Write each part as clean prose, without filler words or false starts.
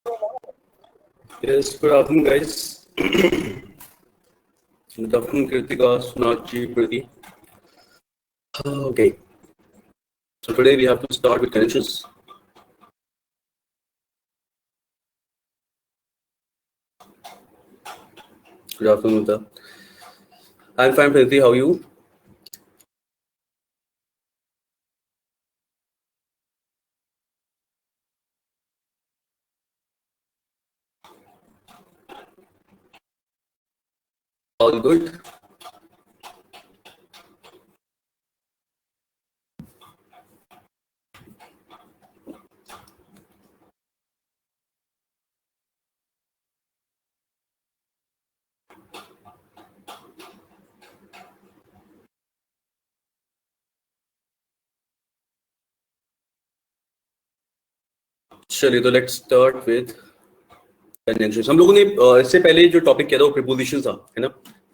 Yes, good afternoon, guys. Good afternoon, Kritika, Sunachi, Priti. Okay, so today we have to start with connections. Good afternoon, Uta. I'm fine, Priti. How are you? All good? चलिए तो let's start with connections. हम लोगों ने इससे पहले जो topic किया था वो प्रीपोजिशन था, है ना,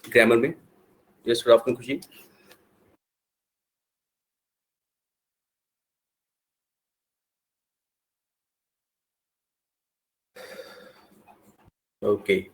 ग्रामर में. यस, गुड आफ्टरनून, खुशी. ओके,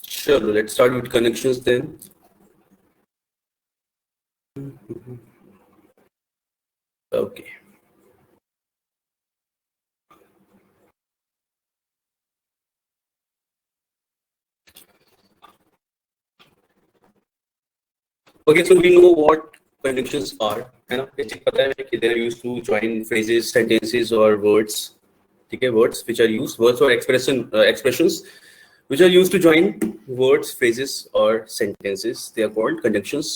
चलो let's start with connections then. Okay, okay. So we know what connections are, है ना. बेसिक पता है कि they are used to join phrases, sentences और वर्ड्स. ठीक है, words which are used, words or expressions which are used to join words, phrases or sentences, they are called conjunctions.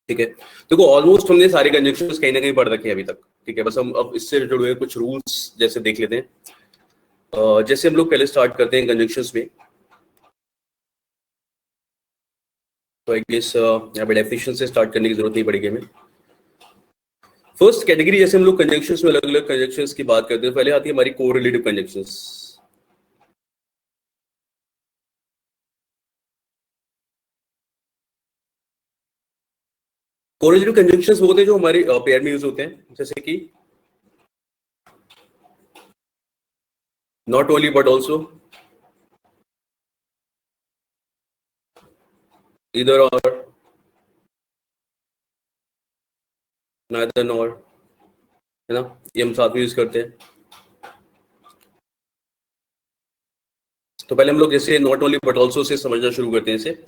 ठीक है, देखो ऑलमोस्ट हमने सारे कंजंक्शंस कहीं ना कहीं पढ़ रखे हैं अभी तक. ठीक है, बस हम अब इससे जुड़े हुए कुछ रूल्स जैसे देख लेते हैं. जैसे हम लोग पहले स्टार्ट करते हैं कंजंक्शंस में, तो आई गेस यहाँ पे डेफिनेशन से स्टार्ट करने की जरूरत नहीं पड़ेगी हमें. फर्स्ट कैटेगरी, जैसे हम लोग कंजंक्शंस में अलग अलग कंजंक्शंस की बात करते हैं, पहले आती है हमारी कोरिलेटिव कंजंक्शंस. कोरिलेटिव कंजंक्शंस वो होते हैं जो हमारे पेयर में यूज होते हैं, जैसे कि नॉट ओनली बट ऑल्सो, इधर और, नाइदर नॉर, है ना, ये हम साथ में यूज करते हैं. तो पहले हम लोग जैसे not only but also say समझना शुरू करते हैं. इसे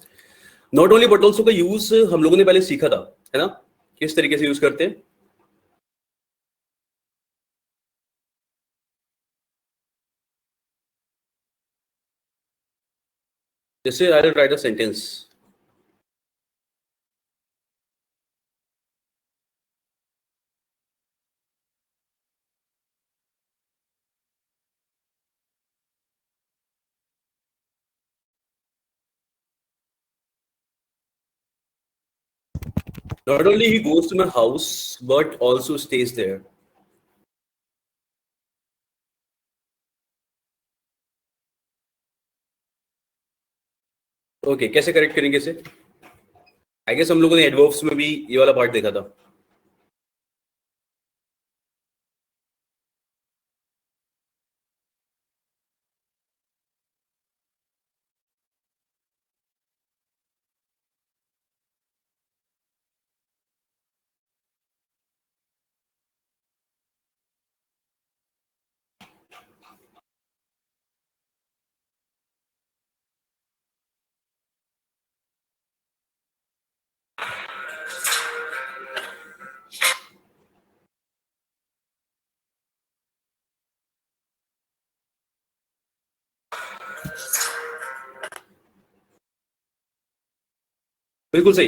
नॉट ओनली बट ऑल्सो का यूज हम लोगों ने पहले सीखा था, है ना, किस तरीके से यूज करते हैं. जैसे I will write a sentence. Not only he goes to my house but also stays there. Okay, कैसे करेक्ट करेंगे इसे. आई गेस हम लोगों ने एडवर्ब्स में भी ये वाला पार्ट देखा था. बिल्कुल सही।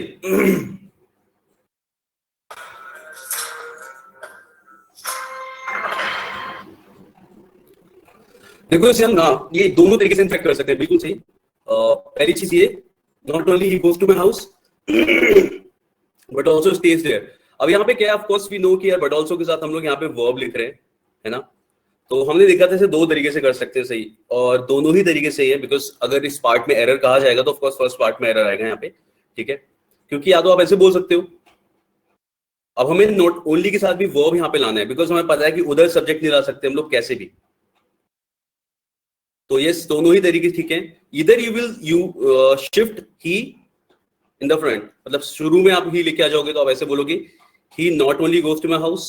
देखो इसे हम ना ये दोनों तरीके से इनफेक्ट कर सकते हैं, बिल्कुल सही। पहली चीज ये, not only he goes to my house but also stays there. अब यहाँ पे क्या है, ऑफ कोर्स वी नो कि यार बट ऑल्सो के साथ हम लोग यहाँ पे वर्ब लिख रहे हैं, है ना। तो हमने देखा था इसे दो तरीके से कर सकते हैं, सही, और दोनों ही तरीके सही है, बिकॉज अगर इस पार्ट में एरर कहा जाएगा तो ऑफकोर्स फर्स्ट पार्ट में एरर आएगा यहाँ पे, ठीक है। क्योंकि या तो आप ऐसे बोल सकते हो, अब हमें नॉट ओनली के साथ भी वर्ब यहाँ पे लाना है, बिकॉज हमें पता है कि उधर सब्जेक्ट नहीं ला सकते हम लोग कैसे भी। तो ये दोनों ही तरीके ठीक है। इधर you will you shift he in the front, मतलब शुरू में आप ही लेके आ जाओगे तो आप ऐसे बोलोगे ही not only goes to my house,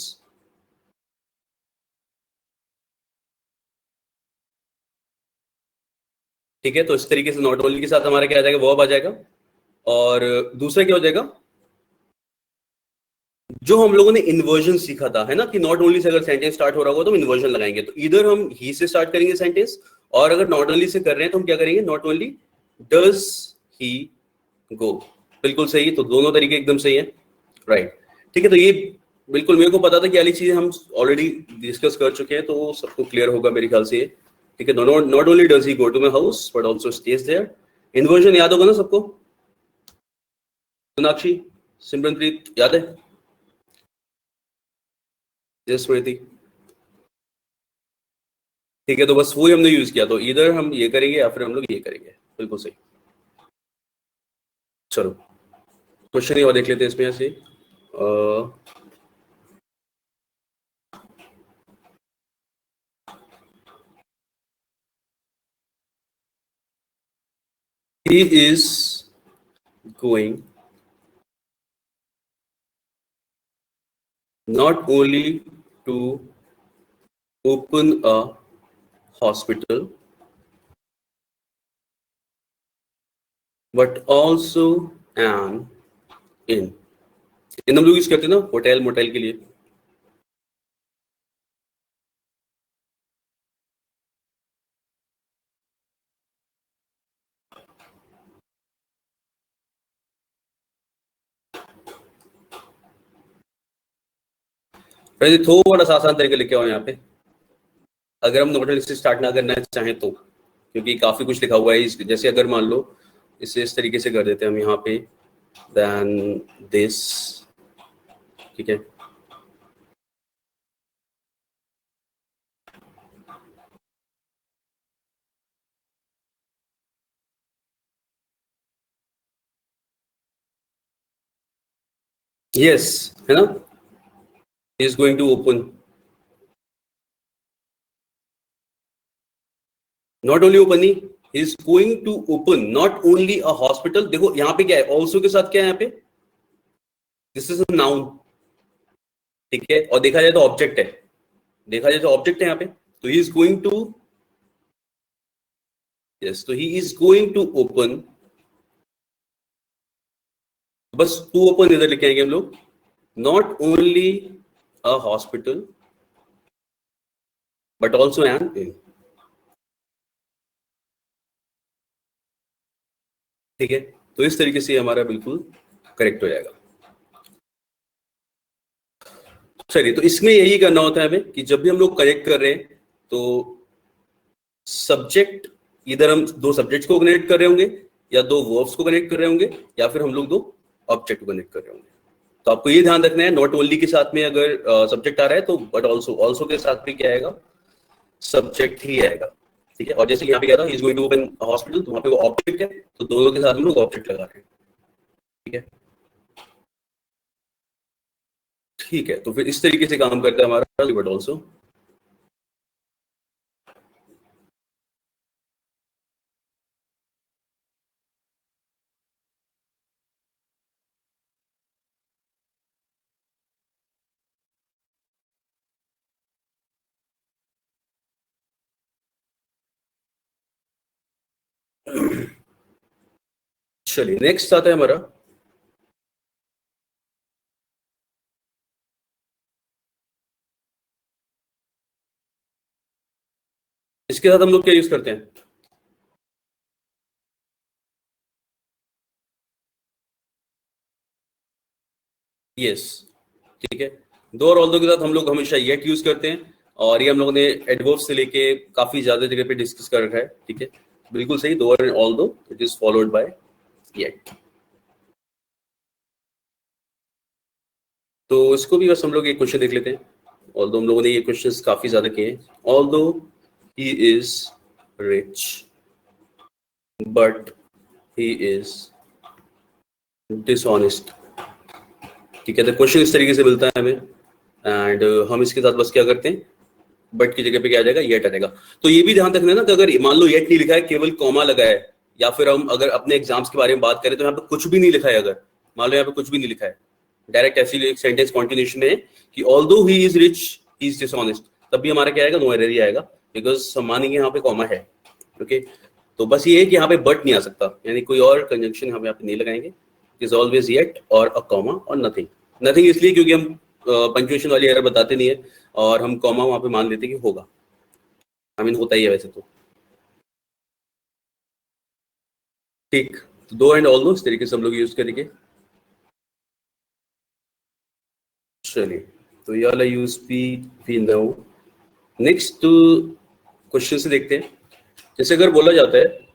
ठीक है। तो इस तरीके से नॉट ओनली के साथ हमारा क्या आ जाएगा, वर्ब आ जाएगा। और दूसरा क्या हो जाएगा, जो हम लोगों ने इन्वर्जन सीखा था, है ना, कि नॉट ओनली से अगर सेंटेंस स्टार्ट हो रहा होगा तो हम इन्वर्जन लगाएंगे। तो इधर हम ही से स्टार्ट करेंगे सेंटेंस, और अगर नॉट ओनली से कर रहे हैं तो हम क्या करेंगे, नॉट ओनली डज ही गो। बिल्कुल सही, तो दोनों तरीके एकदम सही है, राइट। ठीक है, तो ये बिल्कुल मेरे को पता था कि वाली चीजें हम ऑलरेडी डिस्कस कर चुके हैं, तो सबको क्लियर होगा मेरे ख्याल से। ठीक है, not only does he go to my house but also stays there. Inversion याद होगा ना सबको, सोनाक्षी, सिमरनप्रीत, याद है? स्मृति, ठीक है। तो बस वही हमने यूज किया, तो इधर हम ये करेंगे या फिर हम लोग ये करेंगे, बिल्कुल सही। चलो क्वेश्चन ही और देख लेते हैं इसमें से। He is going not only to open a hospital but also an inn. इन हम लोग यूज करते हैं ना होटल मोटेल के लिए। वैसे थोड़ा सा आसान तरीके लेके आओ यहाँ पे, अगर हम नोटल से स्टार्ट ना करना चाहें तो, क्योंकि काफी कुछ लिखा हुआ है जैसे अगर मान लो इसे इस तरीके से कर देते हैं हम यहाँ पे, देन दिस, ठीक है। यस, है ना, is going to open, not only open he, is going to open not only a hospital. देखो यहाँ पे क्या है, ऑल्सो के साथ क्या है यहाँ पे, दिस इज अ नाउन, ठीक है। और देखा जाए तो ऑब्जेक्ट है, देखा जाए तो ऑब्जेक्ट है यहाँ पे। तो he is going to, yes, तो he is going to open, बस टू ओपन इधर लिखे आएंगे हम लोग, not only a hospital but also an inn, ठीक है। तो इस तरीके से हमारा बिल्कुल करेक्ट हो जाएगा। चलिए, तो इसमें यही करना होता है हमें कि जब भी हम लोग कनेक्ट कर रहे हैं तो सब्जेक्ट, इधर हम दो सब्जेक्ट्स को कनेक्ट कर रहे होंगे, या दो वर्ब्स को कनेक्ट कर रहे होंगे, या फिर हम लोग दो ऑब्जेक्ट को कनेक्ट कर रहे होंगे। तो आपको ये ध्यान रखना है, नॉट ओनली के साथ में अगर सब्जेक्ट आ रहा है तो बट ऑल्सो, ऑल्सो के साथ भी क्या आएगा, सब्जेक्ट ही आएगा, ठीक है। और जैसे यहाँ पे क्या था, is going to open hospital, तो वहां पे वो ऑब्जेक्ट है, तो दोनों के साथ हम लोग ऑब्जेक्ट लगा रहे हैं, ठीक है। ठीक है, तो फिर इस तरीके से काम करता है हमारा बट ऑल्सो। चलिए नेक्स्ट आता है हमारा, इसके साथ हम लोग क्या यूज करते हैं, यस, ठीक है। दो और ऑल्दो के साथ हम लोग हमेशा येट यूज करते हैं, और ये हम लोगों ने एडवर्ब से लेके काफी ज्यादा जगह पे डिस्कस कर रखा है, ठीक है। बिल्कुल सही, दो और although it is followed bye yet. तो इसको भी बस हम लोग एक क्वेश्चन देख लेते हैं, ऑल्दो हम लोगों ने ये क्वेश्चंस काफी ज्यादा किए हैं। Although he is rich but he is dishonest, ठीक है। तो क्वेश्चन इस तरीके से मिलता है हमें, एंड हम इसके साथ बस क्या करते हैं, बट की जगह पे क्या आ जाएगा, येट आ जाएगा। तो ये भी ध्यान रखना ना कि अगर मान लो येट नहीं लिखा है, केवल कॉमा लगा है, या फिर हम अगर अपने एग्जाम्स के बारे में बात करें तो यहाँ पे कुछ भी नहीं लिखा है, अगर मान लो यहाँ पे कुछ भी नहीं लिखा है, डायरेक्ट ऐसी एक सेंटेंस कॉन्टिन्यूशन है कि although he is rich he is dishonest, तब भी हमारा क्या आएगा, नो एरर ही आएगा, बिकॉज हम मानेंगे यहाँ पे कॉमा है, ओके। तो बस ये है कि यहाँ पे बट नहीं आ सकता, यानी कोई और कंजंक्शन हम यहाँ पे नहीं लगाएंगे, इज ऑलवेज येट और अ कॉमा और नथिंग। नथिंग इसलिए क्योंकि हम पंक्चुएशन वाली एरर बताते नहीं है, और हम कॉमा वहां पे मान लेते कि होगा, आई मीन होता ही है वैसे तो, ठीक। तो दो एंड ऑल दो इस तरीके से हम लोग यूज करेंगे। चलिए, तो ये वाला यूज भी नो। नेक्स्ट क्वेश्चन से देखते हैं, जैसे अगर बोला जाता है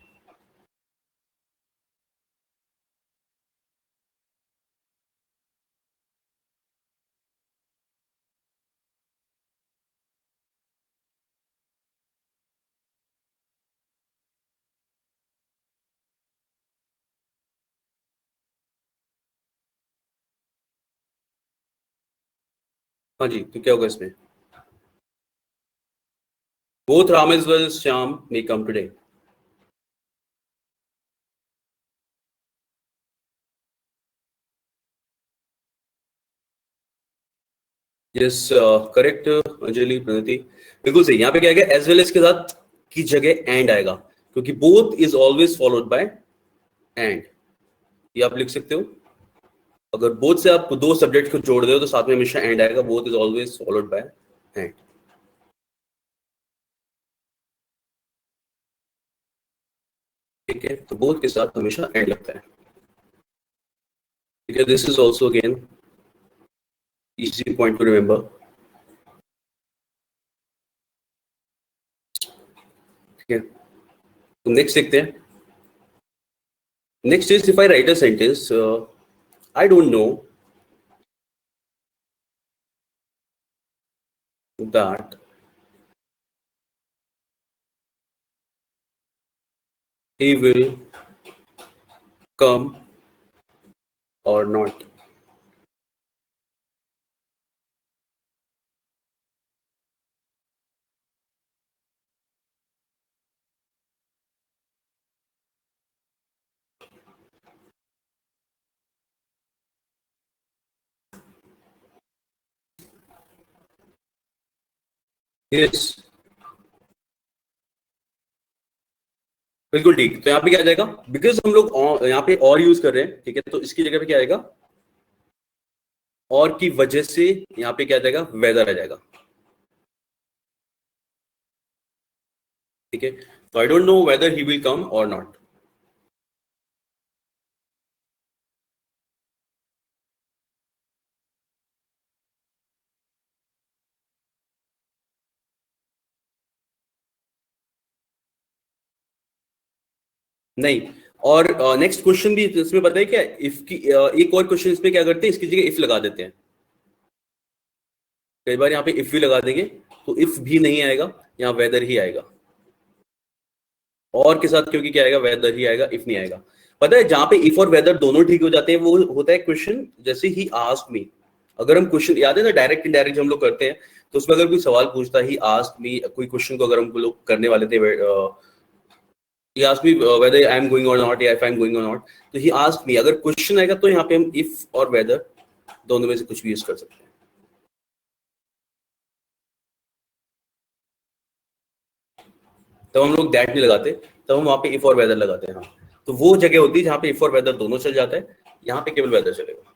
हाँ जी, तो क्या होगा इसमें, both Ram as well Shyam may come today. Yes, correct Anjali Pranati, बिल्कुल सही। यहाँ पे क्या आएगा, एज वेल एज के साथ की जगह एंड आएगा, क्योंकि both is always followed bye and, ये आप लिख सकते हो। अगर बोथ से आप दो सब्जेक्ट को जोड़ दो तो साथ में हमेशा एंड आएगा, both is always followed bye and, ठीक है। तो बोथ के साथ हमेशा एंड लगता है, ठीक है। This is also again easy point two remember, ठीक है। तो नेक्स्ट देखते हैं। Next is if I right a sentence, I don't know that he will come or not. Yes, बिल्कुल ठीक। तो यहाँ पे क्या आ जाएगा, बिकॉज हम लोग यहाँ पे और यूज कर रहे हैं, ठीक है, तो इसकी जगह पे क्या आएगा, और की वजह से यहाँ पे क्या आ जाएगा, वेदर आ जाएगा, ठीक है। तो I don't know whether he will come और नॉट। नहीं, और नेक्स्ट क्वेश्चन भी इसमें बताइए क्या, इफ की एक और क्वेश्चन इसमें क्या करते हैं, इसकी जगह इफ लगा देते हैं। कई बार यहाँ पे इफ भी लगा देंगे, तो इफ भी नहीं आएगा, यहाँ वेदर ही आएगा, और के साथ क्योंकि क्या आएगा, वेदर ही आएगा, इफ नहीं आएगा। पता है, जहां पे इफ और वेदर दोनों ठीक हो जाते हैं वो होता है क्वेश्चन, जैसे ही आस्क्ड मी। अगर हम क्वेश्चन, याद है ना, डायरेक्ट इनडायरेक्ट हम लोग करते हैं, तो उसमें अगर कोई सवाल पूछता ही आस्क्ड मी, कोई क्वेश्चन को अगर हम लोग करने वाले थे, he asked me whether I am going or not, या if I am going or not, तो he asked me, अगर क्वेश्चन आएगा तो यहाँ पे हम इफ और वेदर दोनों में से कुछ भी यूज कर सकते हैं। तब हम लोग दैट नहीं लगाते, तब हम वहां पे इफ और वेदर लगाते हैं, हाँ। तो वो जगह होती है जहाँ पे इफ और वेदर दोनों चल जाता है, यहाँ पे केवल वेदर चलेगा,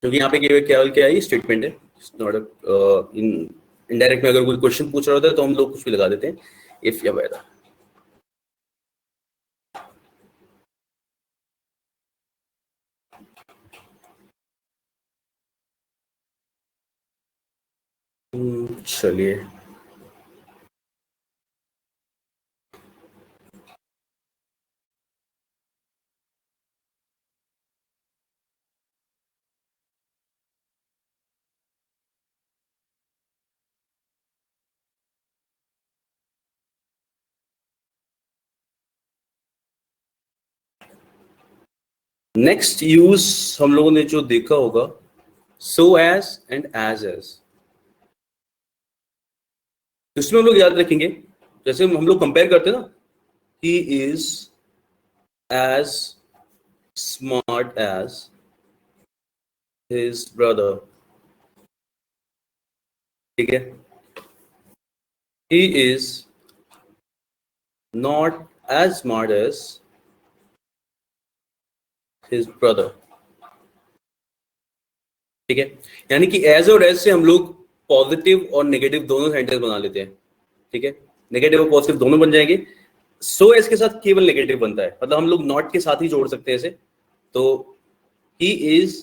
क्योंकि यहाँ पे केवल क्या है, स्टेटमेंट है, नॉट इन इनडायरेक्ट में अगर कोई क्वेश्चन पूछ रहा होता है तो हम लोग कुछ भी लगा देते हैं, इफ या वेदर। चलिए, नेक्स्ट यूज हम लोगों ने जो देखा होगा, सो एज एंड एज। इसमें हम लोग याद रखेंगे, जैसे हम लोग कंपेयर करते हैं ना, he is as smart as his brother, ठीक है। He is not as smart as his brother, ठीक है। यानी कि एज और एज से हम लोग पॉजिटिव और नेगेटिव दोनों सेंटेंस बना लेते हैं, ठीक है। नेगेटिव और पॉजिटिव दोनों बन जाएंगे। सो एज के साथ केवल नेगेटिव बनता है, मतलब हम लोग नॉट के साथ ही जोड़ सकते हैं इसे। तो he is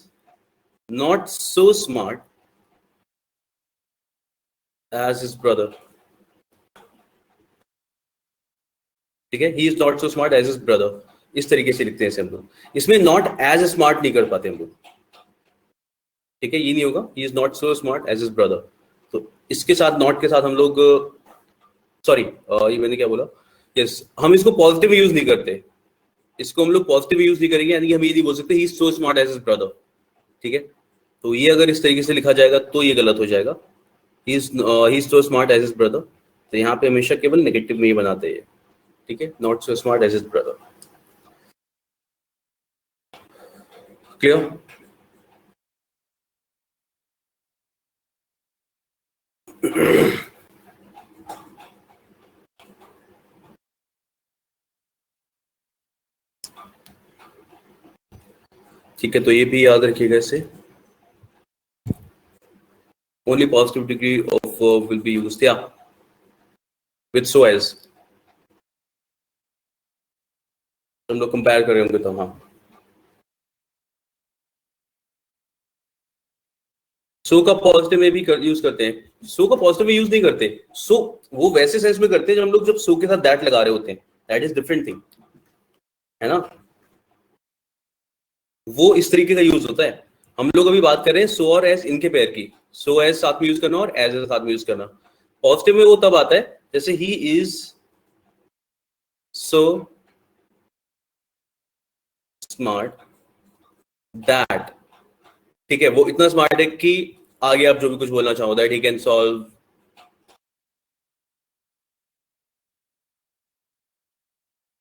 not so smart as his brother, ठीक है। He is not so smart as his brother, इस तरीके से लिखते हैं इसे हम लोग। इसमें नॉट एज स्मार्ट नहीं कर पाते हम लोग, ठीक है। ये नहीं होगा, he is not so smart as his brother. तो इसके साथ, नॉट के साथ हम लोग, सॉरी, ये मैंने क्या बोला, यस, हम इसको पॉजिटिव यूज नहीं करते। इसको हम लोग पॉजिटिव यूज नहीं करेंगे, यानी कि हम ये नहीं बोल सकते he is so smart as his brother, ठीक है। तो ये अगर इस तरीके से लिखा जाएगा तो ये गलत हो जाएगा, he is so smart as his brother. तो यहाँ पे हमेशा केवल नेगेटिव में ही बनाते हैं, ठीक है, not so smart as his brother. Clear? ठीक है, तो ये भी याद रखिएगा इसे। Only positive degree of will be used, या विद सो एज। हम लोग कंपेयर कर रहे होंगे तो, हाँ। सो का पॉजिटिव में भी यूज करते हैं, सो का पॉजिटिव में यूज नहीं करते। सो वो वैसे सेंस में करते हैं जब हम लोग जब सो के साथ दैट लगा रहे होते हैं, दैट इज डिफरेंट थिंग, है ना। वो इस तरीके का यूज होता है। हम लोग अभी बात कर रहे हैं सो और एस इनके पेयर की। सो एस साथ में यूज करना और एज साथ में यूज करना। पॉजिटिव में वो तब आता है जैसे ही इज सो स्मार्ट दैट, ठीक है, वो इतना स्मार्ट है कि आगे आप जो भी कुछ बोलना चाहो, that he can solve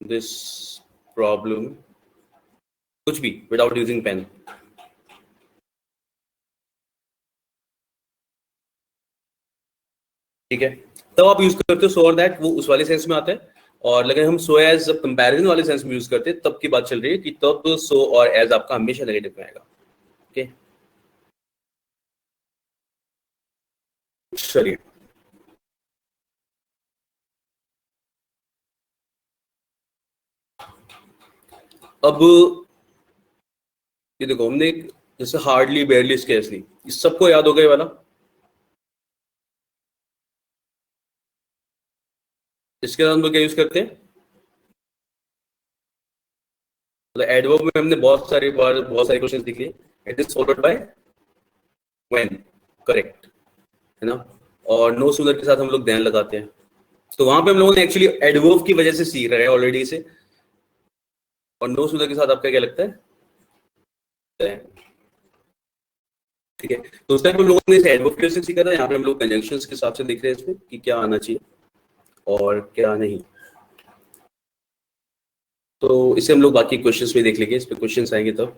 this problem, कुछ भी विदाउट यूजिंग पेन, ठीक है। तब आप यूज करते हो सो और दैट, वो उस वाले सेंस में आता है। और लेकिन हम सो एज कंपैरिजन वाले सेंस में यूज करते हैं, तब की बात चल रही है कि तब सो और एज आपका हमेशा नेगेटिव में आएगा, ओके। चलिए, अब ये देखो, हमने जैसे हार्डली, बेयरली, स्केर्सली, इस सबको याद हो गया वाला। इसके साथ हम लोग क्या यूज करते हैं, मतलब एडवर्ब में हमने बहुत सारी बार बहुत सारे क्वेश्चंस देख लिए। It is followed by when, correct, है ना। और नो सूनर के साथ हम लोग देन लगाते हैं। तो वहां पे हम लोगों ने एक्चुअली एडवर्ब की वजह से सीख रहे हैं ऑलरेडी से। और नो सूनर के साथ आपका क्या लगता है, ठीक है। तो उस टाइम हम लोगों ने इसे एडवर्ब की वजह से सीखा था। यहाँ पे हम लोग कंजंक्शंस के हिसाब से देख रहे हैं इसमें कि क्या आना चाहिए और क्या नहीं। तो इसे हम लोग बाकी क्वेश्चंस में देख लेंगे, इस पे क्वेश्चंस आएंगे तब,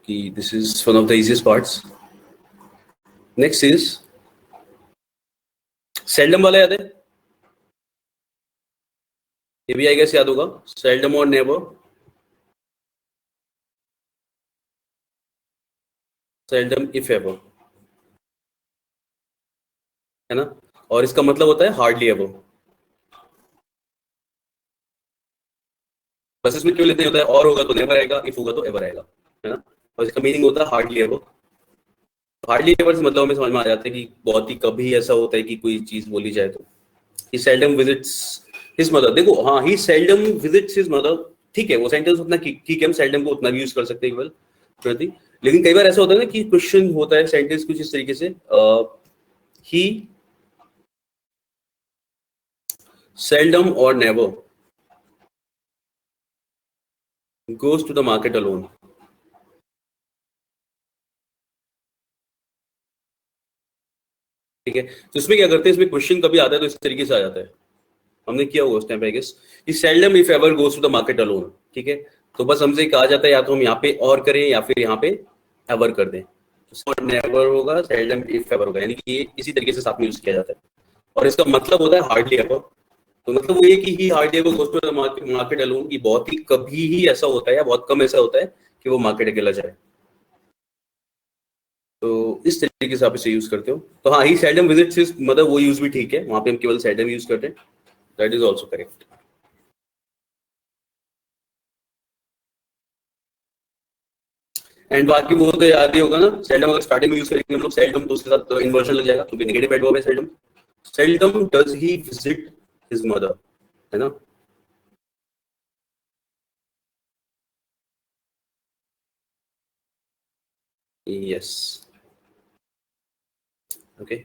कि this is one of the easiest parts. Next is seldom वाला, याद है? ये भी आई गेस याद होगा, सेल्डम और नेवर। सेल्डम इफ एवर, है ना। और इसका मतलब होता है हार्डली एवर। बस इसमें क्यों लेते होता है, और होगा तो नेवर आएगा, इफ होगा तो एवर आएगा, है ना। और इसका मीनिंग होता है हार्डली एवर। हार्डली एवर से मतलब हमें समझ में आ जाता है कि बहुत ही कभी ऐसा होता है कि कोई चीज बोली जाए तो ही सेल्डम विजिट्स हिज मदर। देखो हाँ, ही सेल्डम विजिट्स हिज मदर, ठीक है, वो सेंटेंस उतना ठीक है, हम सेल्डम को उतना भी यूज कर सकते हैं केवल प्रति। लेकिन कई बार ऐसा होता है ना कि क्वेश्चन होता है सेंटेंस कुछ इस तरीके से, ही seldom or never goes to the market alone। ठीक है, तो इसमें क्या करते हैं, इसमें क्वेश्चन कभी आता है तो इस तरीके से आ जाता है, हमने किया होगा उस टाइम पे I guess, he seldom if ever goes to the market alone. ठीक है, तो बस हमसे कहा जाता है या तो हम यहाँ पे और करें या फिर यहाँ पे एवर कर दें, तो नेवर होगा, सेल्डम इफ एवर होगा, यानी कि ये इसी तरीके से साथ में यूज किया जाता है। और इसका मतलब होता है हार्डली एवर। तो मतलब वो ये कि he hardly ever goes to the market alone, की बहुत ही कभी ही ऐसा होता है या बहुत कम ऐसा होता है कि वो मार्केट अकेला जाए। तो इस तरीके से आप इसे यूज करते हो। तो हाँ, ही सेल्डम विजिट्स हिज मदर, वो यूज भी ठीक है, वहां पे हम केवल सेल्डम यूज करते हैं, that is also correct. And बाकी वो तो याद ही होगा ना, सेल्डम अगर स्टार्टिंग में यूज करेंगे हम लोग सेल्डम, तो उसके साथ इन्वर्जन लग जाएगा, तो भी नेगेटिव एडवर्ब है seldom. Seldom does he visit his mother, है ना। यस, ओके,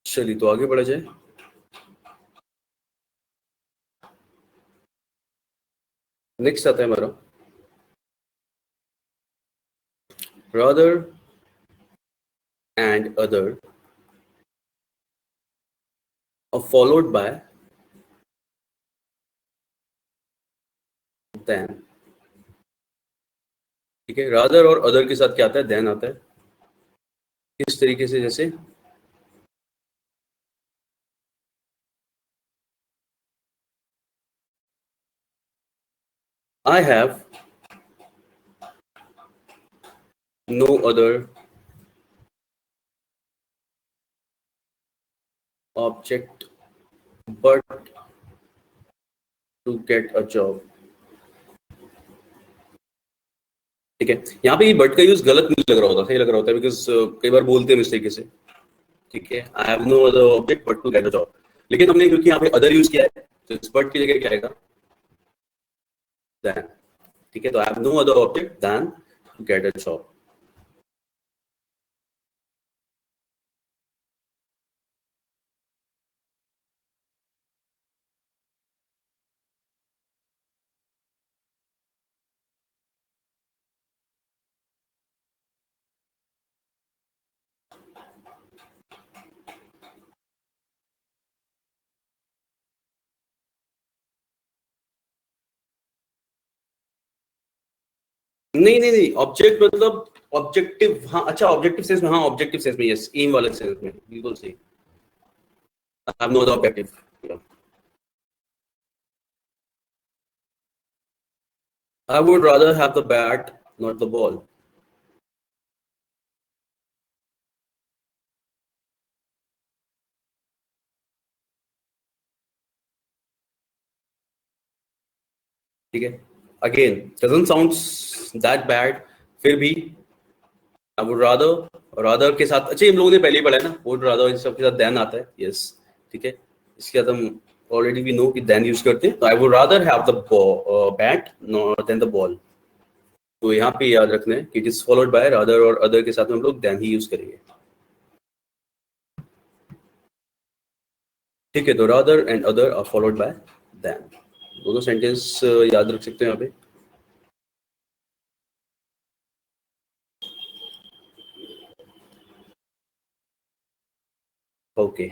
चलिए तो आगे बढ़ा जाए। नेक्स्ट आता है हमारा rather and other are followed by than। ठीक है, rather और other के साथ क्या आता है, then आता है। इस तरीके से जैसे I have no other object but to get a job। ठीक है, यहाँ पे ये बट का यूज गलत नहीं लग रहा होता, सही लग रहा होता है, बिकॉज कई बार बोलते हैं इस तरीके से। ठीक है, I have no other object but to get a job, लेकिन हमने क्योंकि यहाँ पे अदर यूज किया है तो इस बट की जगह क्या आएगा, देन। ठीक है, तो I have no other object than to get a job. नहीं नहीं नहीं, ऑब्जेक्ट मतलब ऑब्जेक्टिव, हाँ अच्छा, ऑब्जेक्टिव सेंस में, हाँ ऑब्जेक्टिव सेंस में, यस, एम वाले सेंस में बिल्कुल सही। I have no other objective. I would rather have the bat not the ball. ठीक है, again doesn't sounds that bad, फिर भी आई वुड रादर, रादर के साथ, अच्छा हम लोगों ने पहले ही पढ़ा है ना, वुड रादर, इन सब के साथ देन आता है, यस। ठीक है, इसके बाद हम ऑलरेडी वी नो कि देन यूज करते हैं, तो I would rather have the bat than the ball. तो यहाँ पे याद रखना है कि it is followed by rather, और अदर के साथ में हम लोग देन ही यूज करेंगे। ठीक है, तो rather and other are followed by than, दोनों सेंटेंस याद रख सकते हैं यहाँ पे। ओके,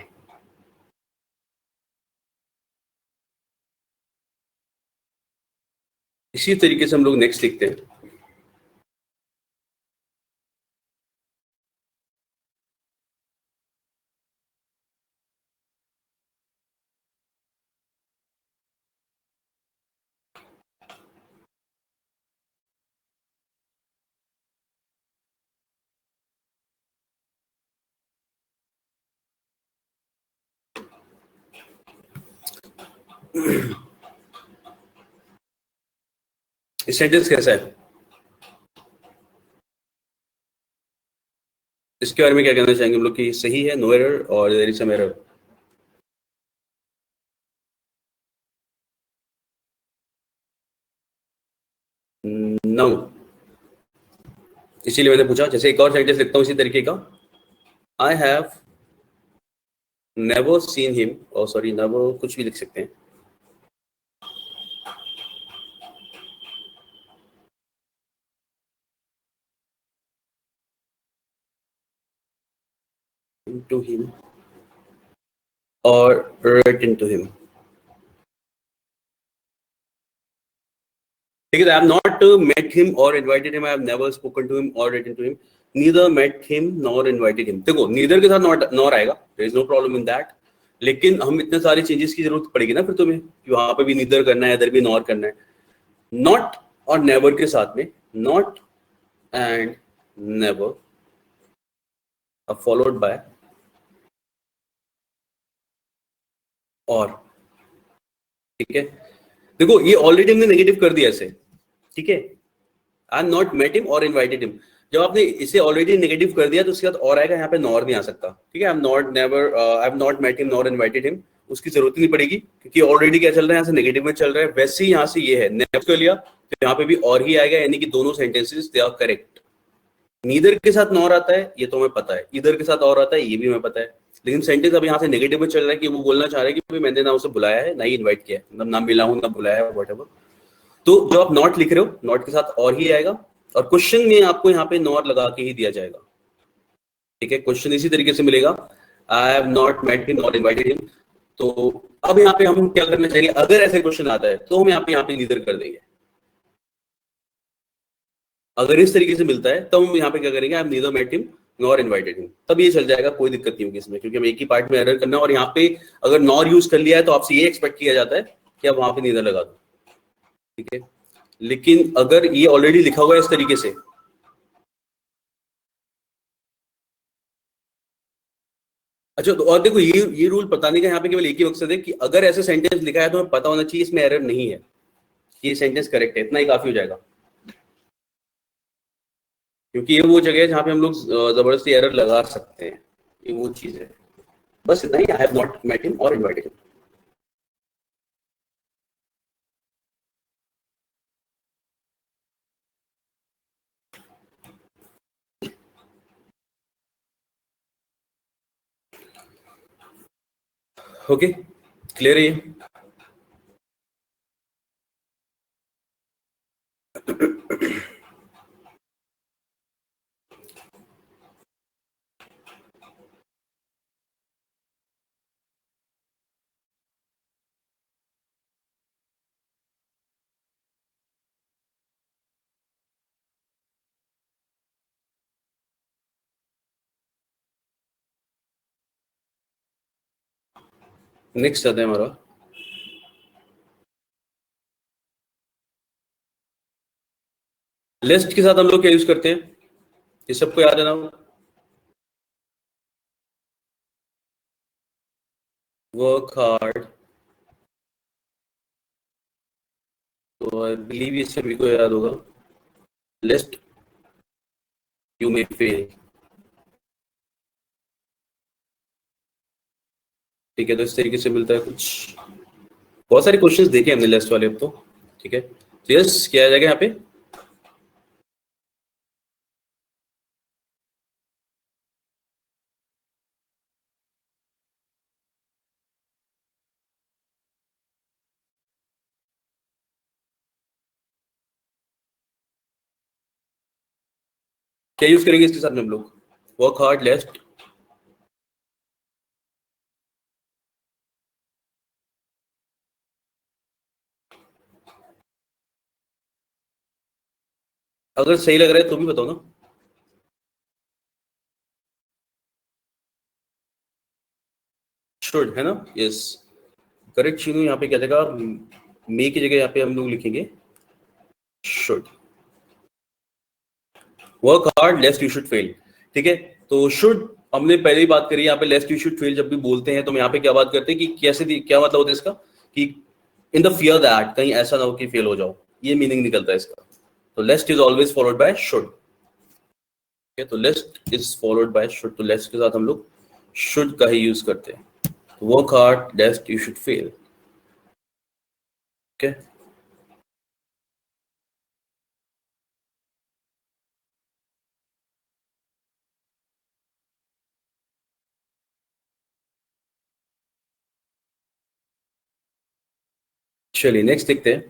इसी तरीके से हम लोग नेक्स्ट लिखते हैं। सेंटेंस कैसा है, इसके बारे में क्या कहना चाहेंगे हम लोग कि सही है, नो एरर और there is some error? No, इसीलिए मैंने पूछा। जैसे एक और सेंटेंस लिखता हूँ इसी तरीके का, I have never seen him, और सॉरी नेवर कुछ भी लिख सकते हैं, टू हिम और written to him. ठीक है, I have not met him or invited him. I have never spoken to him or written to him. Neither met him nor invited him. देखो neither के साथ nor आएगा, there is no problem in that. लेकिन हम इतने सारे changes की जरूरत पड़ेगी ना फिर तुम्हें कि वहां पे भी neither करना है, इधर भी nor करना है। Not और never के साथ में not and never are followed by और। ठीक है, देखो ये ऑलरेडी हमने नेगेटिव कर दिया ऐसे, ठीक है, I am not met him और इनवाइटेड हिम। जब आपने इसे ऑलरेडी नेगेटिव कर दिया तो उसके बाद और आएगा, यहाँ पे नॉर नहीं आ सकता। ठीक है, I am not never, I am not met him nor invited him, उसकी जरूरत नहीं पड़ेगी क्योंकि ऑलरेडी क्या चल रहा है, यहाँ से नेगेटिव में चल रहा है। वैसे ही यहाँ से ये है नेगेटिव कर लिया तो यहाँ पे भी और ही आएगा, यानी कि दोनों sentences they are correct. Neither के साथ नॉर आता है ये तो हमें पता है, इधर के साथ और आता है ये भी हमें पता है, लेकिन सेंटेंस अब यहाँ से नेगेटिव में चल रहा है कि वो बोलना चाह रहे हैं कि मैंने ना उसे बुलाया है ना ही इनवाइट किया है, मतलब ना मिला हूं ना बुलाया है, व्हाटएवर। तो जब आप नॉट लिख रहे हो नॉट के साथ और ही आएगा, और क्वेश्चन में आपको यहाँ पे नॉट लगा के ही दिया जाएगा। ठीक है, क्वेश्चन इसी तरीके से मिलेगा, I have not met him not invited him. तो अब यहाँ पे हम क्या करना चाहिए, अगर ऐसे क्वेश्चन आता है तो हम यहाँ पे नीदर कर देंगे। अगर इस तरीके से मिलता है तो हम यहाँ पे क्या करेंगे, I am neither met him nor invited him, तब ये चल जाएगा, कोई दिक्कत नहीं होगी इसमें, क्योंकि हम एक ही पार्ट में एरर करना है। और यहाँ पे अगर नॉर यूज कर लिया है तो आपसे ये एक्सपेक्ट किया जाता है कि आप वहां पे नीदर लगा दो। ठीक है, लेकिन अगर ये ऑलरेडी लिखा हुआ है इस तरीके से, अच्छा तो और देखो ये रूल बताने का यहाँ पे केवल एक ही मकसद है कि अगर ऐसे सेंटेंस लिखा है तो हमें पता होना चाहिए इसमें एरर नहीं है, ये सेंटेंस करेक्ट है, इतना ही काफी हो जाएगा। क्योंकि ये वो जगह है जहाँ पे हम लोग जबरदस्ती एरर लगा सकते हैं, ये वो चीज है। बस इतना ही, I have not met him और इनवाइटेड हिम। ओके, क्लियर है ये? नेक्स्ट आता है हमारा लिस्ट के साथ हम लोग क्या यूज करते हैं, ये सबको याद है ना? वर्क हार्ड, तो आई बिलीव ये सभी को याद होगा, लिस्ट यू मे फेल। ठीक है, तो इस तरीके से मिलता है कुछ, बहुत सारे क्वेश्चंस देखे हमने लिस्ट वाले अब तो। ठीक है, तो यस क्या आ जाएगा यहाँ पे, क्या यूज करेंगे इसके साथ में हम लोग, वर्क हार्ड लिस्ट, अगर सही लग रहा है तो भी बताओ ना। शुड है ना, यस करेक्ट चीनू। यहाँ पे क्या जगह, मे की जगह यहाँ पे हम लोग लिखेंगे should. Work hard लेस्ट you should fail. ठीक है, तो शुड हमने पहले ही बात करी, यहाँ पे लेस्ट यू शुड फेल जब भी बोलते हैं तो हम यहाँ पे क्या बात करते हैं कि कैसे, क्या मतलब होता है इसका कि इन द फियर दैट, कहीं ऐसा ना हो कि फेल हो जाओ, ये मीनिंग निकलता है इसका। तो lest is always followed by should. तो lest is followed by should, तो लेस्ट के साथ हम लोग शुड का ही यूज करते हैं. Work hard लेस्ट you should fail. Okay, चलिए नेक्स्ट देखते हैं.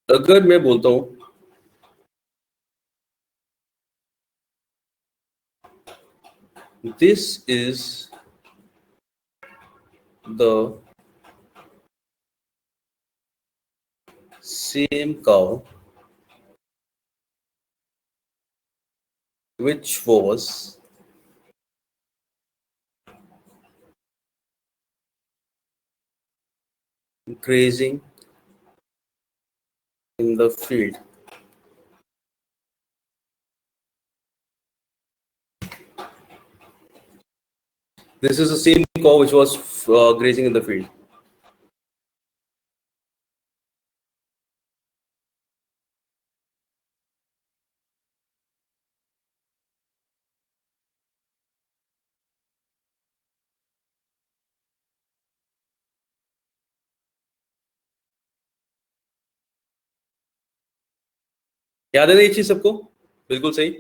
अगर मैं बोलता हूं this is the same cow which was grazing in the field. This is the same cow which was grazing in the field. याद है ना ये चीज सबको? बिल्कुल सही.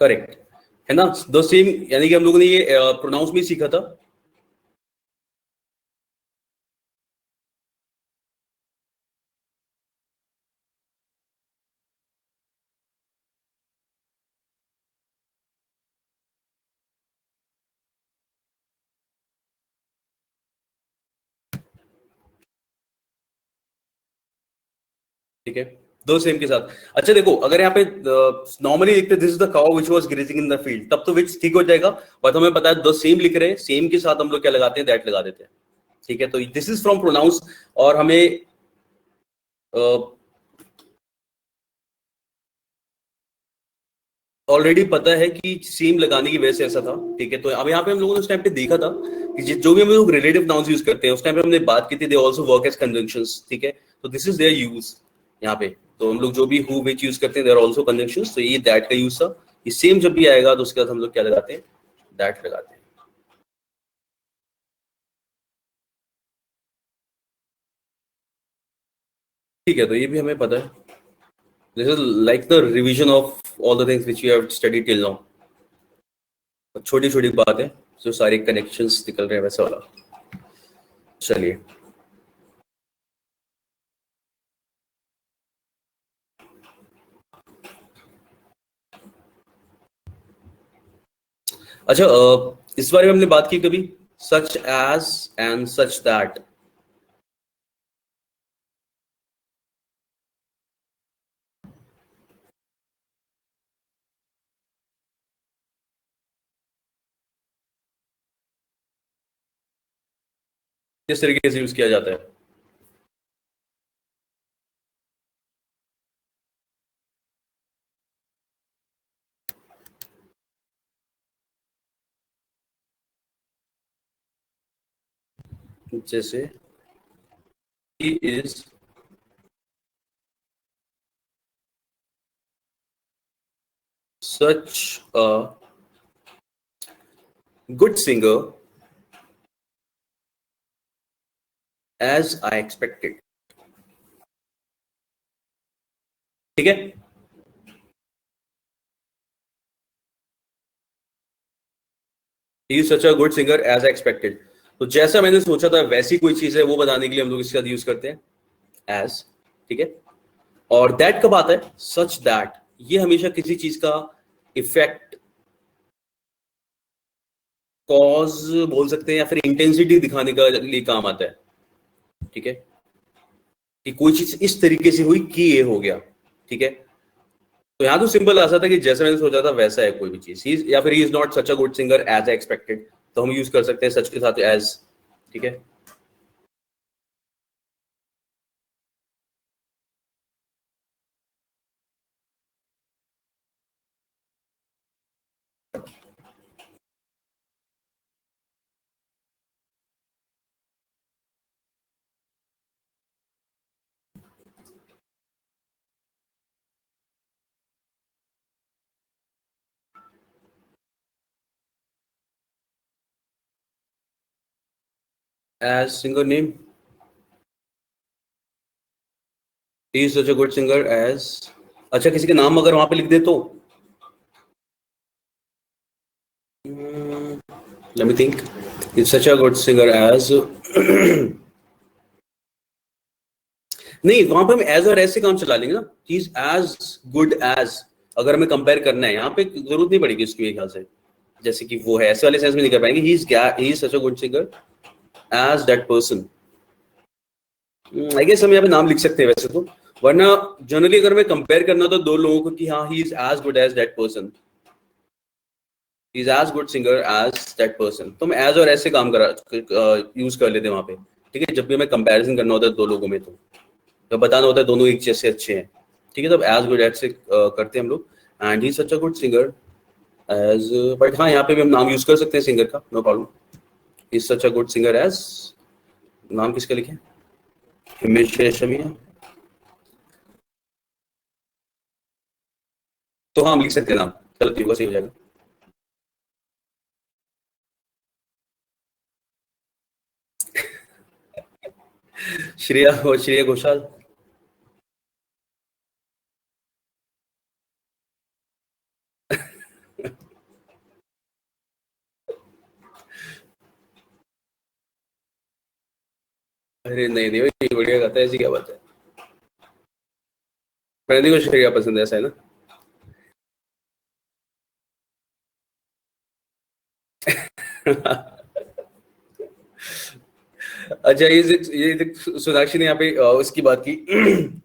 करेक्ट है ना? द सेम, यानी कि हम लोगों ने ये प्रोनाउंस भी सीखा था. ठीक है, दो सेम के साथ. अच्छा देखो, अगर यहाँ पे नॉर्मली लिखते this is the cow which was grazing in the field, तब तो विच ठीक हो जाएगा. बट हमें पता है द सेम लिख रहे हैं, सेम के साथ हम लोग क्या लगाते हैं? दैट लगा देते हैं. ठीक है, तो दिस इज फ्रॉम प्रोनाउंस. और हमें ऑलरेडी पता है कि सेम लगाने की वजह से ऐसा था. ठीक है, तो अब यहाँ पे हम लोगों ने उस टाइम पे देखा था कि जो भी हम लोग रिलेटिव नाउन्स यूज करते हैं, उस टाइम पे हमने बात की थी they also work as conjunctions. ठीक है, तो दिस इज देयर यूज यहाँ पे. तो हम लोग जो भी हु विच यूज करते हैं देयर आल्सो कंजंक्शंस. तो ये दैट का यूज था. ये सेम जब भी आएगा तो उसके बाद हम लोग क्या लगाते हैं? दैट लगाते हैं. ठीक है, तो ये भी हमें पता है. This is like the revision of all the things which you have studied till now. छोटी छोटी बात है जो सारे कनेक्शंस निकल रहे हैं वैसा वाला. चलिए, अच्छा इस बारे में हमने बात की कभी? Such as and such that. किस तरीके से यूज किया जाता है? जैसे he is such a good singer as I expected. ठीक है, he is such a good singer as I expected. तो जैसा मैंने सोचा था वैसी कोई चीज है वो बताने के लिए हम लोग इसका यूज करते हैं एज. ठीक है, और दैट कब आता है? Such that. ये हमेशा किसी चीज का इफेक्ट, कॉज बोल सकते हैं, या फिर इंटेंसिटी दिखाने का लिए काम आता है. ठीक है, कि कोई चीज इस तरीके से हुई कि ये हो गया. ठीक है, तो यहां तो सिंपल ऐसा था कि जैसे मैंने सोचा था वैसा है कोई भी चीज, या फिर he is not such a good singer as I expected, तो हम यूज कर सकते हैं सच के साथ एज. ठीक है, as singer name, he is such a good singer as, अच्छा किसी के नाम अगर वहां पे लिख दे तो let me think, is such a good singer as नहीं, वहां पे हम एज और एज से काम चला लेंगे ना, he is as good as, अगर हमें कंपेयर करना है यहाँ पे जरूरत नहीं पड़ेगी उसकी, मेरे ख्याल से जैसे कि वो है ऐसे वाले सेंस में नहीं कर पाएंगे, he is such a good singer as that person. I guess हम यहाँ पे नाम लिख सकते हैं वैसे तो, वरना जनरली अगर मैं कंपेयर करना तो दो लोगों को कि हाँ he is as good as that person, he is as good singer as that person, तो हम एज और ऐसे काम करा यूज कर लेते हैं वहां पे। ठीक है, जब भी हमें कंपैरिजन करना होता है दो लोगों में तो बताना होता है दोनों एक जैसे अच्छे हैं। ठीक है, तब एज गुड एज से करते हैं हम लोग, and he such a good singer as, but हाँ यहाँ पे भी हम नाम यूज कर सकते हैं सिंगर का, no problem. He such a good singer as, नाम किसका लिखे, हिमेश रेशमिया, तो हाँ हम लिख सकते हैं नाम, चलो ठीक है सही हो जाएगा। श्रेया, और श्रेया घोषाल। अरे नहीं नहीं भाई, ये बढ़िया गाता है, ऐसी क्या बात है, प्रणीत को श्रेया पसंद है, ऐसा है ना। अच्छा, ये देख, सोनाक्षी ने यहाँ पे उसकी बात की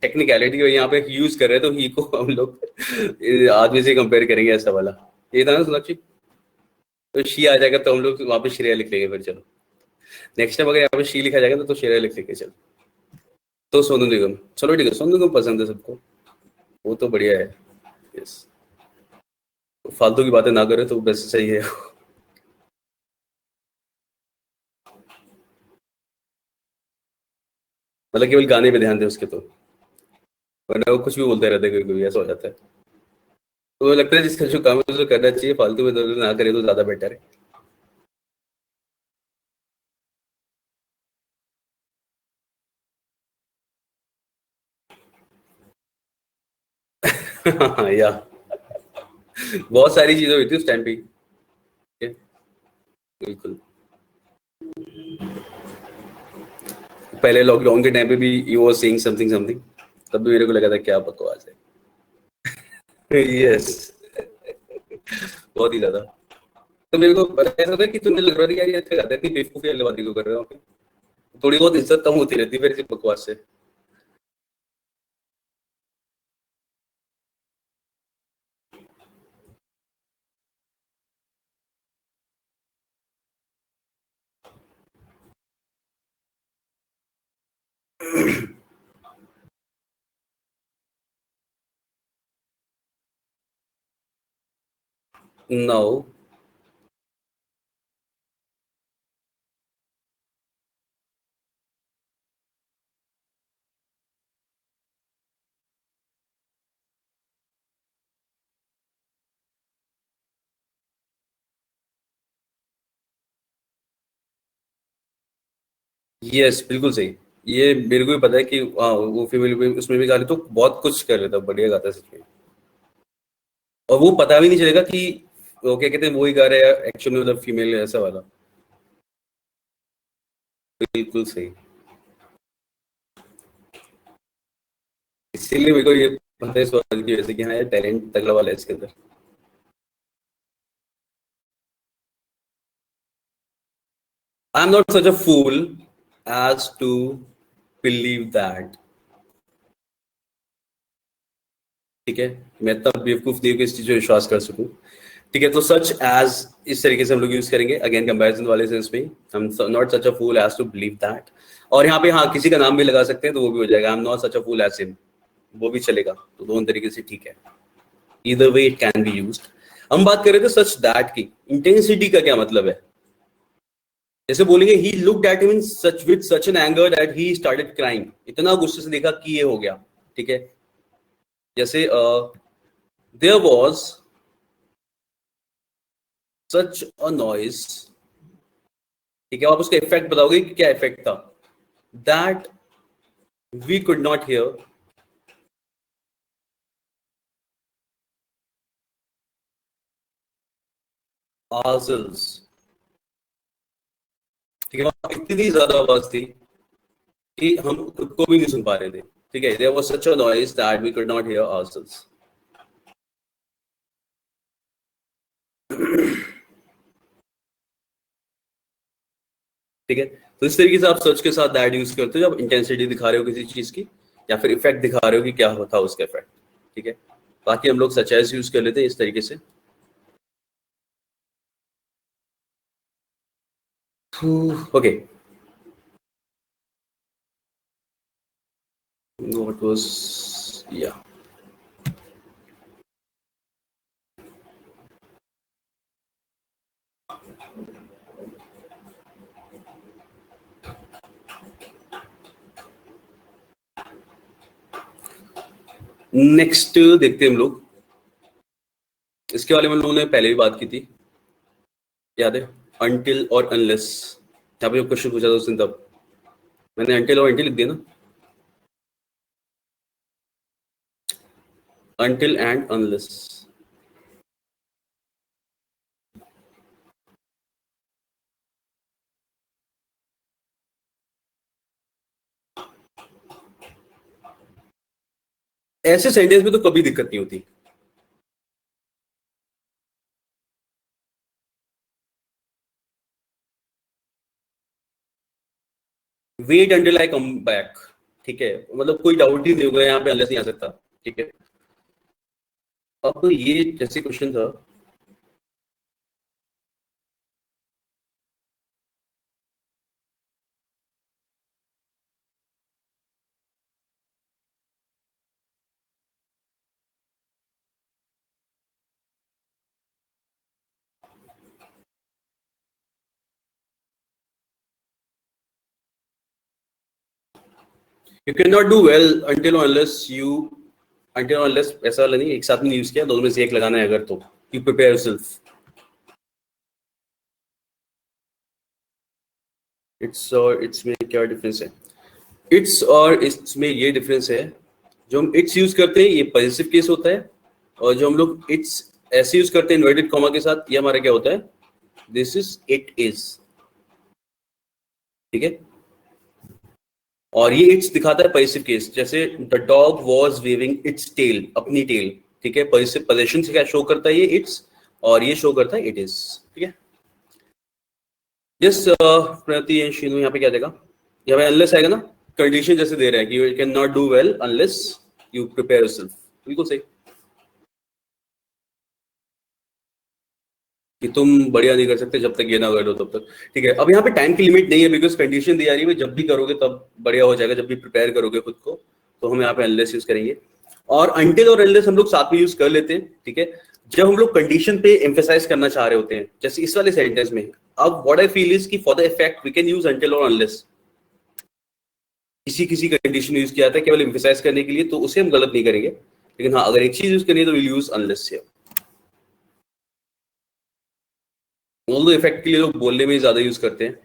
टेक्निकलिटी, और यहाँ पे यूज कर रहे हैं तो ही को हम लोग आदमी से कंपेयर करेंगे ऐसा वाला, ये था ना सोनाक्षी, तो शी आ जाएगा तो हम लोग वहाँ पे श्रेया लिख लेंगे फिर, चलो नेक्स्ट टाइम अगर यहाँ पे शी लिखा जाएगा तो श्रेया लिख लेंगे चलो। तो सोनू निगम, चलो ठीक है, सोनू निगम पसंद है सबको, वो तो बढ़िया है। यस, फालतू की बातें ना करे तो बस सही है। मतलब केवल गाने पे ध्यान दे उसके तो, वरना वो कुछ भी बोलते रहते हैं, कभी कभी ऐसा हो जाता है। तो मुझे लगता है जिसका जो काम है उसको करना चाहिए, फालतू में दर्द ना करे तो ज्यादा बेटर है। या बहुत सारी चीजें हुई थी उस टाइम पे। ठीक है, बिल्कुल। पहले लॉकडाउन के टाइम पे भी you was saying something something, तब भी मेरे को लगा था क्या बकवास है। यस, बहुत ही ज्यादा। तो मेरे को पता ऐसा था कि तुम्हें लग रहा था कि यार ये अच्छा गाता है, इतनी बेवकूफी वाली बातें क्यों कर रहे हो, थोड़ी बहुत इज्जत कम होती रहती है फिर इसी बकवास से। नो, यस बिल्कुल सही। ये मेरे को भी पता है कि वो फीमेल भी उसमें भी गा रही, तो बहुत कुछ कर लेता, बढ़िया गाता है सच में। और वो पता भी नहीं चलेगा कि वो क्या कहते हैं वो ही गा रहा है एक्चुअल में, मतलब फीमेल है ऐसा वाला। बिल्कुल सही, इसीलिए मेरे को ये पता है इस बात की वजह से कि हाँ यार टैलेंट तगड़ा वाला है इसके अंदर। I am not such a fool as to believe that. ठीक है, मैं तब बेवकूफ नहीं हूं कि इस चीज पे विश्वास कर सकूं। ठीक है, तो सच एज इस तरीके से हम लोग यूज करेंगे अगेन कंपैरिजन वाले सेंस में, हम not such a fool as to believe that. और यहाँ पे हाँ किसी का नाम भी लगा सकते हैं तो वो भी हो जाएगा, I am not such a fool as him, वो भी चलेगा, तो दोनों तरीके से ठीक है। Either way it can be used. हम बात कर रहे थे सच दैट की, इंटेंसिटी का क्या मतलब है। जैसे बोलेंगे he looked at him in such with such an anger that he started crying, इतना गुस्से से देखा कि ये हो गया। ठीक है, जैसे there was such a noise ठीक है, आप उसका इफेक्ट बताओगे कि क्या इफेक्ट था, that we could not hear ourselves। ठीक है, वहाँ इतनी ज्यादा आवाज थी कि हम खुद को भी नहीं सुन पा रहे थे। ठीक है, there was such a noise that we could not hear ourselves। ठीक है, तो इस तरीके से आप सर्च के साथ दैट यूज करते हो जब इंटेंसिटी दिखा रहे हो किसी चीज की, या फिर इफेक्ट दिखा रहे हो कि क्या होता है उसका इफेक्ट। ठीक है, बाकी हम लोग सच एज यूज कर लेते हैं इस तरीके से। Okay, what was, yeah, next देखते हैं हम लोग। इसके बारे में हम लोगों ने पहले भी बात की थी, याद है, अनटिल और अनलेस। यहाँ पे जो क्वेश्चन पूछा था उस दिन, तब मैंने अनटिल और अनटिल लिख दिया ना, अनटिल एंड अनलेस। ऐसे सेंटेंस में तो कभी दिक्कत नहीं होती। Wait until I come back. ठीक है, मतलब कोई डाउट ही नहीं होगा यहाँ पे, अनलेस नहीं आ सकता। ठीक है, अब ये जैसे क्वेश्चन था, you can not do well until unless you, until unless ऐसा वाला नहीं, एक साथ में यूज किया, दोनों में से एक लगाना है अगर, तो यू प्रिपेयर योरसेल्फ। इट्स और इट्स में क्या डिफरेंस है? इट्स और इट्स में ये डिफरेंस है, जो हम इट्स यूज करते हैं ये पॉजिटिव केस होता है, और जो हम लोग इट्स ऐसे यूज करते हैं इन्वर्टेड कॉमा के साथ, ये हमारा क्या होता है, दिस इज इट इज। ठीक है, और ये इट्स दिखाता है पॉजिटिव केस, जैसे the dog was waving its tail, अपनी टेल। ठीक है, पॉजिटिव पोजीशन से क्या शो करता है ये इट्स, और ये शो करता है इट इज। ठीक है, यस प्रति एंड शीनू, यहाँ पे क्या देगा, यहाँ पे अनलेस आएगा ना, कंडीशन जैसे दे रहा है कि you can not do well unless you prepare yourself. बिल्कुल सही, कि तुम बढ़िया नहीं कर सकते जब तक ये ना कर लो तब तक। ठीक है, अब यहाँ पे टाइम की लिमिट नहीं है, बिकॉज कंडीशन दी जा रही है जब भी करोगे तब बढ़िया हो जाएगा, जब भी प्रिपेयर करोगे खुद को, तो हम यहाँ पे अनलेस यूज करेंगे। और अनटिल और अनलेस हम लोग साथ में यूज कर लेते हैं। ठीक है, जब हम लोग कंडीशन पे एम्फेसाइज करना चाह रहे होते हैं, जैसे इस वाले सेंटेंस में, अब व्हाट आई फील इज कि for the effect we can use until और अनलेस। किसी किसी कंडीशन यूज किया जाता है केवल एम्फेसाइज करने के लिए, तो उसे हम गलत नहीं करेंगे, लेकिन हाँ अगर एक चीज यूज करनी है तो will use unless here. Although effect के लिए लोग बोलने में ही ज्यादा यूज करते हैं।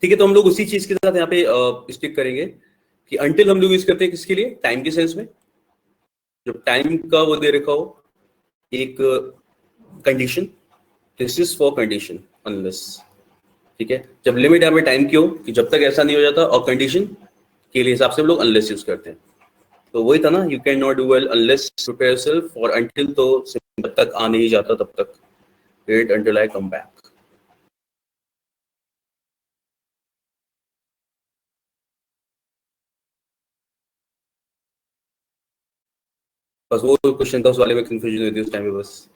ठीक है, तो हम लोग उसी चीज के साथ यहाँ पे स्टिक करेंगे कि अनटिल हम लोग यूज करते हैं किसके लिए, टाइम के सेंस में, जब टाइम का वो दे रखा हो एक condition, this is for condition unless. ठीक है, जब लिमिट यहाँ पे टाइम की हो कि जब तक ऐसा नहीं हो जाता, और कंडीशन के लिए हिसाब से हम लोग अनलेस यूज करते हैं। तो वही था ना, you can not do well unless prepare yourself, और अनटिल तो जब तक आ नहीं जाता तब तक, wait until I come back. बस वो क्वेश्चन था, उस वाले में कंफ्यूजन हुई थी उस टाइम पे बस।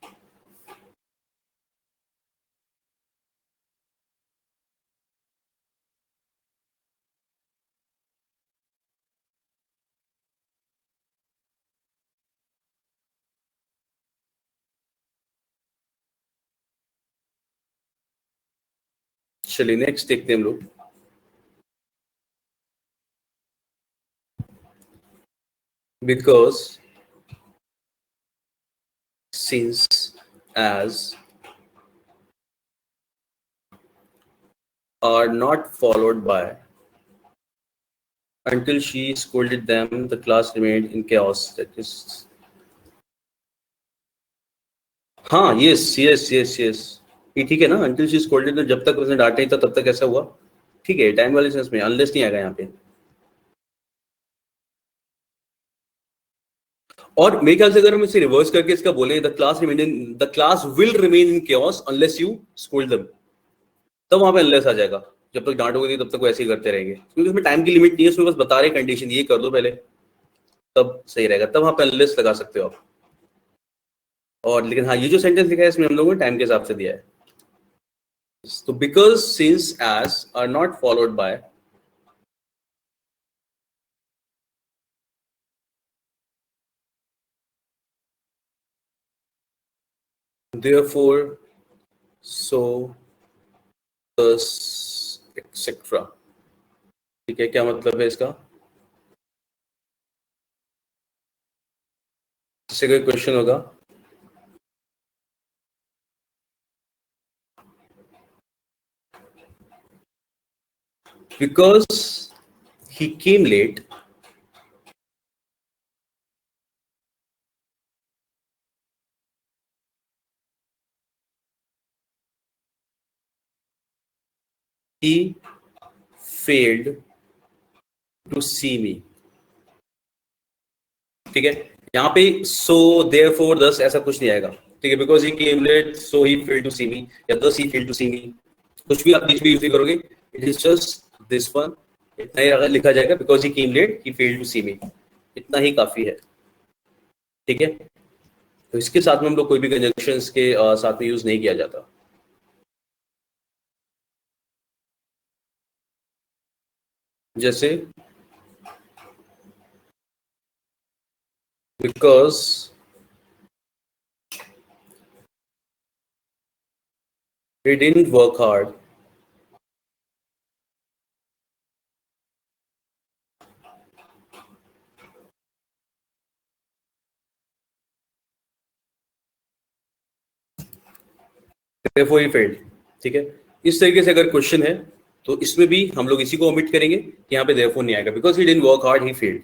चलिए नेक्स्ट देखते हैं हम लोग. Because, since, as are not followed by. Until she scolded them, the class remained in chaos. That is. हाँ, yes, yes, yes, yes. ये ठीक है ना. Until she scolded them, जब तक उसने डांटा नहीं था तब तक ऐसा हुआ. ठीक है, टाइम वाले सेंस में अनलेस नहीं आएगा यहाँ पे. और मेरे ख्याल से अगर हम इसे रिवर्स करके इसका बोले, the class will remain in chaos unless you scold them, तब वहां पे अनलेस आ जाएगा. जब तक डांटोगे नहीं तब तक वैसे ही करते रहेंगे, क्योंकि उसमें टाइम की लिमिट नहीं है. उसमें बस बता रहे कंडीशन ये कर दो पहले, तब सही रहेगा. तब वहां पे अनलेस लगा सकते हो आप. और लेकिन हाँ, ये जो सेंटेंस लिखा है इसमें हम लोगों ने टाइम के हिसाब से दिया है. तो because, since, as are not followed by. Therefore, so, thus, etc. ठीक है, क्या मतलब है इसका? इससे कोई क्वेश्चन होगा? Because he came late, he failed to see me. ठीक है, यहाँ पे so, therefore, thus ऐसा कुछ नहीं आएगा. ठीक है, because he came late, so he failed to see me, या thus he failed to see me. कुछ भी आप बीच में यूज नहीं करोगे. It is just this one. इतना ही अगर लिखा जाएगा, because he came late, he failed to see me. इतना ही काफी है. ठीक है, तो इसके साथ में हम लोग कोई भी कंजंक्शंस के साथ में यूज नहीं किया जाता. जैसे because he didn't work hard, therefore he failed. ठीक है, इस तरीके से अगर क्वेश्चन है तो इसमें भी हम लोग इसी को ओमिट करेंगे कि यहाँ पे therefore नहीं आएगा. Because he didn't work hard, he failed.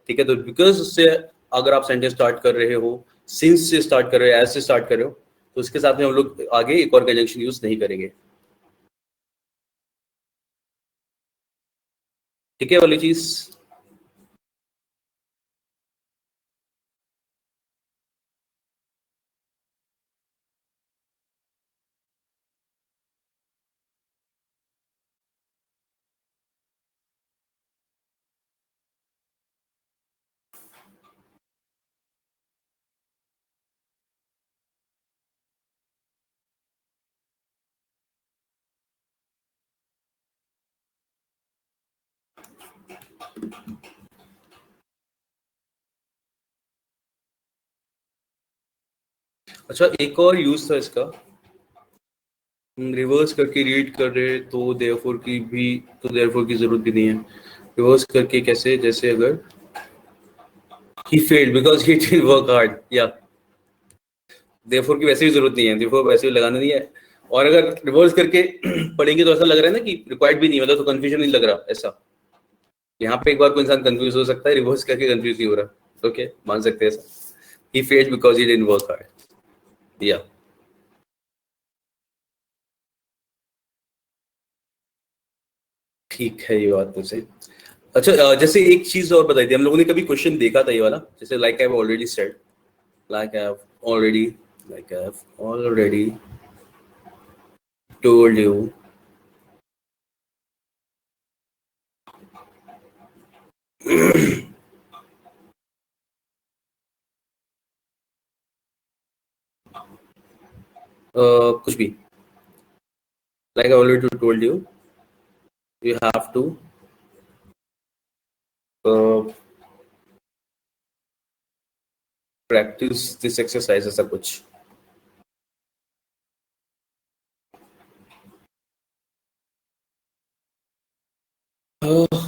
ठीक है, तो बिकॉज से अगर आप सेंटेंस स्टार्ट कर रहे हो, सिंस से स्टार्ट कर रहे हो, एज से स्टार्ट कर रहे हो, तो उसके साथ में हम लोग आगे एक और कंजंक्शन यूज नहीं करेंगे. ठीक है, वाली चीज. अच्छा, एक और यूज था इसका. रिवर्स करके रीड कर रहे तो देयरफॉर की जरूरत भी नहीं है. रिवर्स करके कैसे? जैसे अगर he failed because he didn't work hard, या देयरफॉर की वैसे भी जरूरत नहीं है. देयरफॉर वैसे भी लगाना नहीं है. और अगर रिवर्स करके पढ़ेंगे तो ऐसा लग रहा है ना कि रिक्वायर्ड भी नहीं, मतलब तो कंफ्यूजन नहीं लग रहा ऐसा. यहाँ पे एक बार कोई इंसान कंफ्यूज हो सकता है, रिवर्स करके कंफ्यूज नहीं हो रहा. ओके, मान सकते हैं ऐसा. He failed because he didn't work hard, या. ठीक है, ये बात तो सही. अच्छा, जैसे एक चीज और बताई थी हम लोगों ने, कभी क्वेश्चन देखा था ये वाला, जैसे like I have already said, like I have already like I have already told you. कुछ भी. Like I already told you, you have to practice this exercise, ऐसा कुछ.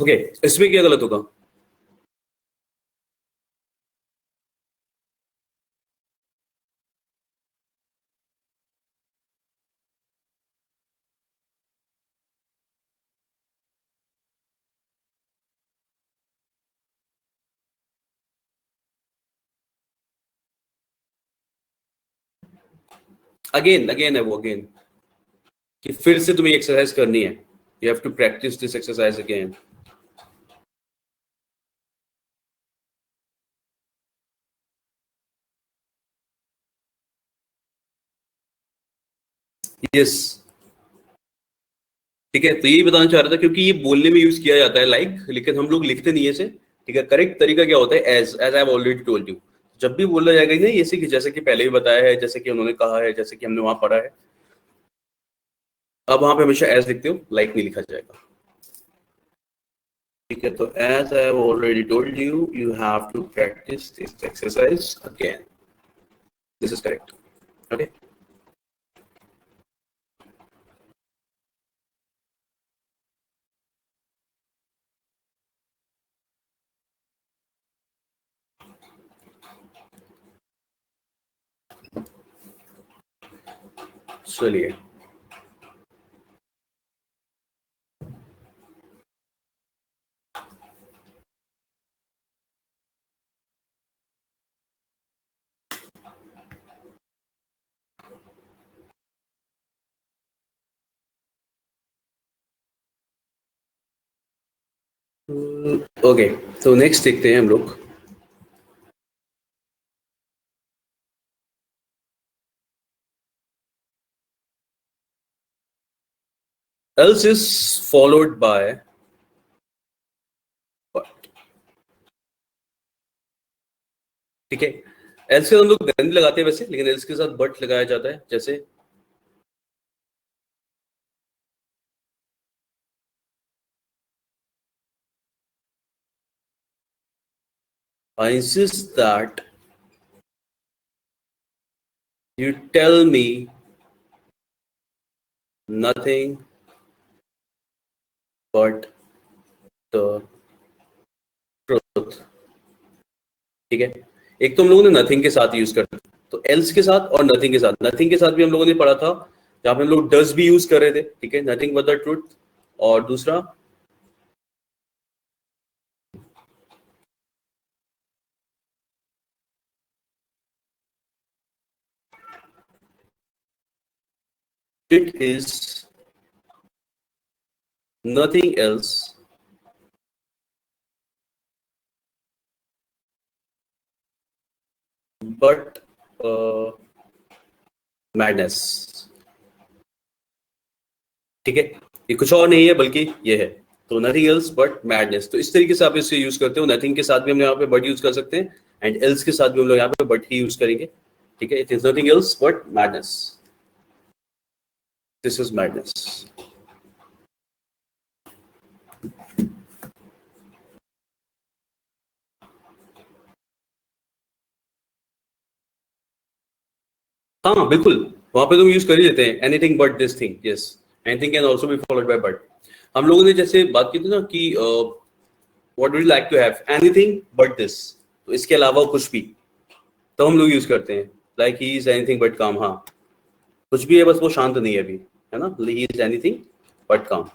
ओके, इसमें क्या गलत होगा? अगेन अगेन है वो, अगेन कि फिर से तुम्हें एक्सरसाइज करनी है, you have to practice this exercise again. Yes, ठीक है, तो यही बताना चाह रहा था, क्योंकि ये बोलने में यूज किया जाता है लाइक, लेकिन हम लोग लिखते नहीं है इसे। ठीक है, करेक्ट तरीका क्या होता है? As as I have already told you. जब भी बोला जाएगा ना ये, जैसे कि पहले भी बताया है, जैसे कि उन्होंने कहा है, जैसे कि हमने वहां पढ़ा है, अब वहां पे हमेशा एज लिखते हो, लाइक नहीं लिखा जाएगा। ठीक है, तो as I have already told you, you have to practice this exercise again. This is correct. Okay, चलिए। ओके, तो नेक्स्ट देखते हैं हम लोग। else is followed by what? ठीक है, else के हम लोग then लगाते हैं वैसे, लेकिन else के साथ but लगाया जाता है। जैसे I insist that you tell me nothing but the truth। ठीक है, एक तो हम लोगों ने नथिंग के साथ यूज करते, तो एल्स के साथ और नथिंग के साथ। नथिंग के साथ भी हम लोगों ने पढ़ा था, जहां पे हम लोग डज भी यूज कर रहे थे। ठीक है, नथिंग बट द ट्रूथ। और दूसरा it is nothing else but madness. ठीक है, ये कुछ और नहीं है बल्कि ये है, तो नथिंग एल्स बट मैडनेस। तो इस तरीके से आप इसे यूज करते हो। नथिंग के साथ भी हम यहाँ पे बट यूज कर सकते हैं, एंड एल्स के साथ भी हम लोग यहाँ पे बट ही यूज करेंगे। ठीक है, it is nothing else but madness. This is madness. हाँ बिल्कुल, वहां पे तुम यूज कर ही लेते हैं anything but this thing. Yes, anything can also be followed by but. हम लोगों ने जैसे बात की थी ना कि what would you like to have, anything but this, तो इसके अलावा कुछ भी, तो हम लोग यूज करते हैं like he is anything but काम। हाँ, कुछ भी है, बस वो शांत नहीं है अभी, है ना। ही इज एनीथिंग बट काम,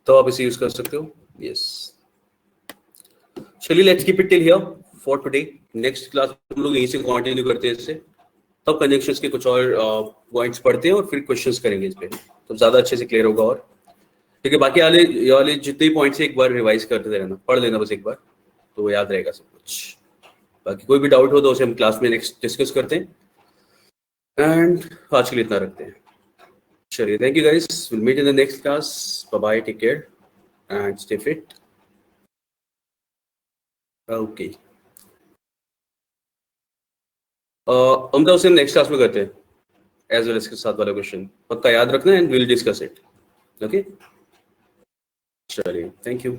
तो आप इसे यूज कर सकते हो। यस, चलिए, let's keep it till here for today. Next class हम लोग यहीं से कंटिन्यू करते हैं इससे, तब कनेक्शंस के कुछ और पॉइंट्स पढ़ते हैं और फिर क्वेश्चंस करेंगे इस पे, तो ज्यादा अच्छे से क्लियर होगा। और ठीक है, बाकी ये वाले जितने पॉइंट्स एक बार रिवाइज करते रहना, पढ़ लेना बस एक बार, तो वो याद रहेगा सब कुछ। बाकी कोई भी डाउट हो तो उसे हम क्लास में नेक्स्ट डिस्कस करते हैं। एंड आज के लिए इतना रखते हैं। चलिए, thank you guys, will meet in the next class. Bye bye, take care and stay fit. Okay, हम तो उसे नेक्स्ट क्लास में करते हैं, एज वेल इसके साथ वाला क्वेश्चन पक्का याद रखना, and will discuss it. Okay, चलिए, थैंक यू।